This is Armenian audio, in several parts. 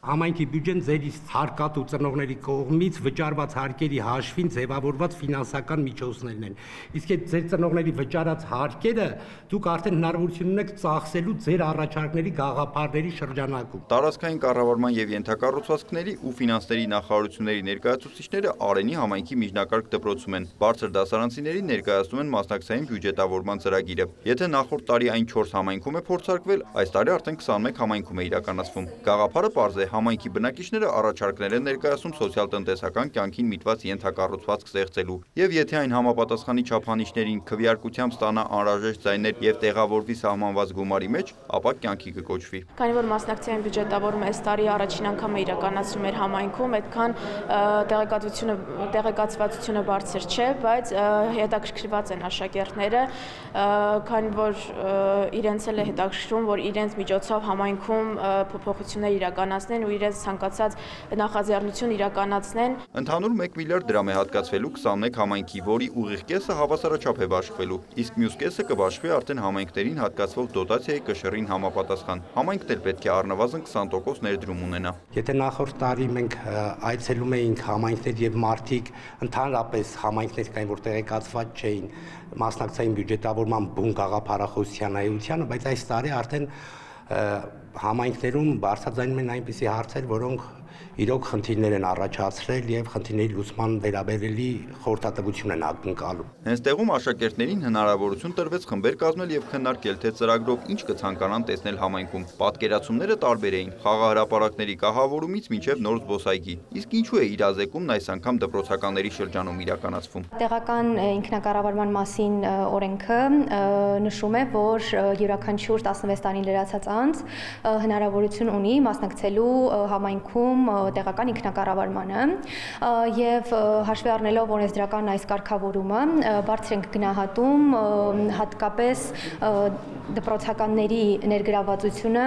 Համայնքի բյուջեն ձեր հարկատու ծնողների կողմից վճարված հարկերի հաշվին ձևավորված ֆինանսական միջոցներն են։ Իսկ այդ ձեր ծնողների վճարած հարկերը դուք արդեն հնարավորություն ունեք ծախսելու ձեր առաջարկների գաղափարների շրջանակում։ Տարածքային կառավարման եւ ենթակառուցվածքների ու ֆինանսների նախարարությունների ներկայացուցիչները Արենի համայնքի միջնակարգ դպրոցում են։ Բարձր դասարանցիներին ներկայացնում են մասնակցային բյուջետավորման ծրագիրը։ Եթե նախորդ տարի այն 4 համայնքում է փորձարկվել, այս տարի արդեն 21 համայնքում է իրականացվում։ Գաղափարը պարզ է, համայնքի բնակիչները առաջարկներ են ներկայացում սոցիալ-տնտեսական կյանքին միտված ենթակառուցվածք ստեղծելու, եւ եթե այն համապատասխանի չափանիշներին, քվեարկությամբ ստանա անհրաժեշտ ձայներ եւ տեղավորվի սահմանված գումարի մեջ, ապա կյանքի կկոչվի։ Քանի որ մասնակցային բյուջետավորումը այս տարի առաջին անգամ է իրականացվում մեր համայնքում, այդքան տեղեկացվածությունը բարձր չէ, բայց հետաքրքրված են աշակերտները, քանի որ իրենց էլ է հետաքրքրում, որ իրենց միջոցով համայնքում փոփոխություններ իրականացնեն ու իրենց ցանկացած նախաձեռնություն իրականացնեն։ Ընդհանուր 1 միլիարդ դրամ է հատկացվելու 21 համայնքի, որի ուղիղ կեսը հավասարաչափ է բաշխվելու, իսկ մյուս կեսը կբաշխվի արդեն համայնքներին հատկացվող դոտացիայի կշռին համապատասխան։ Համայնքն էլ պետք է առնվազն 20% ներդրում ունենա։ Եթե նախորդ տարի մենք այցելում էինք համայնքներ եւ մարդիկ ընդհանրապես համայնքներ կային, որ տեղեկացված չէին մասնակցային բյուջետավորման բուն գաղափարախոսության այությանը, բայց այս տարի արդեն համայնքներում բարձրաձայնում են այնպիսի հարցեր, որոնք իրոք խնդիրներ են առաջացրել եւ խնդիրների լուծման վերաբերելի խորհրդատվություն են ակնկալում։ Հենց տեղում աշակերտներին հնարավորություն տրվեց խմբեր կազմել եւ քննարկել, թե ծրագրով ինչ կցանկանան տեսնել համայնքում։ Պատկերացումները տարբեր էին՝ խաղահրապարակների կահավորումից մինչեւ նոր զբոսայգի։ Իսկ ինչու է իրազեկումն այս անգամ դպրոցականների շրջանում իրականացվում։ Տեղական ինքնակառավարման մասին օրենքը նշում է, որ յուրաքանչյուր 16 տարին լրացած անձ հնարավորություն ունի մասնակցելու համայնքում տեղական ինքնակառավարմանը եւ հաշվի առնելով օրենսդրական այս կարգավորումը բարձր ենք գնահատում հատկապես դպրոցականների ներգրավվածությունը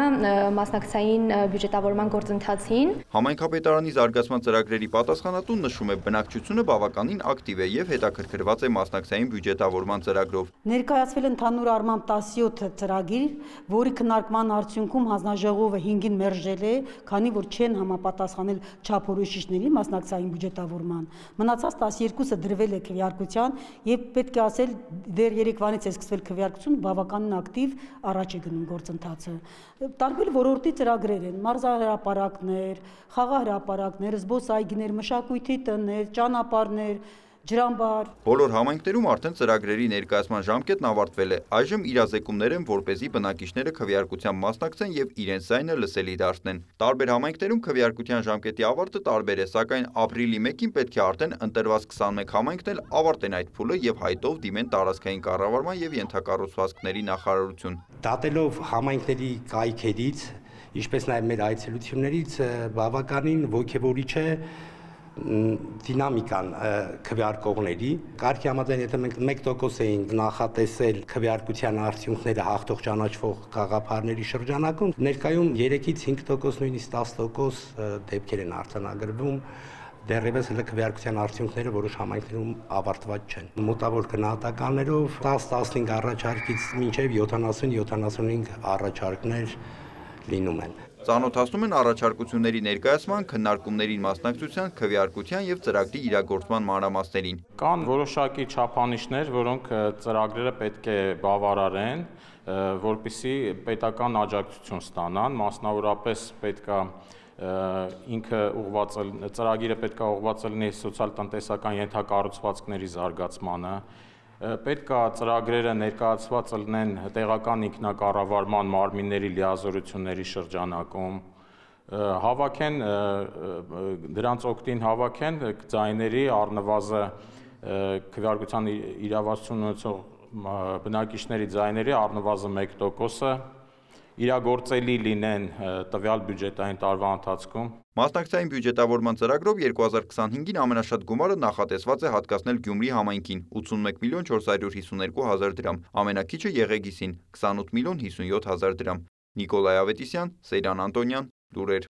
մասնակցային բյուջետավորման գործընթացին։ Համայնքապետարանի զարգացման ծրագրերի պատասխանատուն նշում է, բնակչությունը բավականին ակտիվ է եւ հետաքրքրված է մասնակցային բյուջետավորման ծրագրով։ Ներկայացվել ընդհանուր առմամբ 17 ծրագիր, որի քննարկման արդյունքում հանձնաժողովը 5-ին մերժել է, քանի որ չեն համապատասխանել չափորոշիչների մասնակցային բյուջետավորման։ Մնացած 12-ը դրվել է քվեարկության եւ պետք է ասել դեռ երեկվանից է սկսվել քվեարկությունը, բավականին ակտիվ առաջ է գնում գործընթացը։ Տարբեր ոլորտի ծրագրեր են՝ մարզահրապարակներ, խաղահրապարակներ, զբոսայգիներ, մշակույթի տներ, ճանապարհներ, ջրամբար։ Բոլոր համայնքներում արդեն ծրագրերի ներկայացման ժամկետն ավարտվել է։ Այժմ իրազեկումներ են, որպեսզի բնակիչները քվեարկությամբ մասնակցեն եւ իրենց ձայնը լսելի դարձնեն։ Տարբեր համայնքներում քվեարկության ժամկետի ավարտը տարբեր է, սակայն ապրիլի 1-ին պետք է արդեն ընտրված 21 համայնքն էլ ավարտեն այդ փուլը եւ հայտով դիմեն տարածքային կառավարման եւ ենթակառուցվածքների նախարարություն։ Դատելով համայնքների կայքերից, ինչպես նաեւ մեր այցելություններից, բավականին ոգևորիչ է դինամիկան քվեարկողների կարգի համաձայն, եթե մենք 1% էինք նախատեսել քվեարկության արդյունքները հաղթող ճանաչվող գաղափարների շրջանակում, ներկայում 3-ից 5%, նույնիսկ 10% դեպքեր են արձանագրվում, դեռևս հենց քվեարկության արդյունքները որոշ համայնքներում ավարտված չեն։ Մոտավոր գնահատականներով 10-15 առաջարկից մինչև 70-75 առաջարկներ լինում են։ Ծանոթացնում են առաջարկությունների ներկայացման, քննարկումներին մասնակցության, քվեարկության եւ ծրագրի իրագործման մանրամասներին։ Կան որոշակի չափանիշներ, որոնք ծրագրերը պետք է բավարարեն, որպեսզի պետական աջակցություն ստանան, մասնավորապես պետքա ինքը ծրագիրը պետքա ուղղված լինի սոցիալ-տնտեսական ենթակառուցվածքների զարգացմանը, պետք է ծրագրերը ներկայացված լինեն տեղական ինքնակառավարման մարմինների լիազորությունների շրջանակում, հավաքեն դրանց օգտին հավաքեն ձայների առնվազն քվեարկության իրավասություն ունեցող բնակիչների ձայների առնվազն 1%-ը իրագործելի լինեն տվյալ բյուջետային տարվա ընթացքում։ Մասնակցային բյուջետավորման ծրագրով 2025-ին ամենաշատ գումարը նախատեսված է հատկացնել Գյումրի համայնքին՝ 81 միլիոն 452 հազար դրամ, ամենաքիչը Եղեգիսին՝ 28 միլիոն 57 հազար դրամ։ Նիկոլայ Ավետիսյան, Սեյրան Անտոնյան, լուրեր։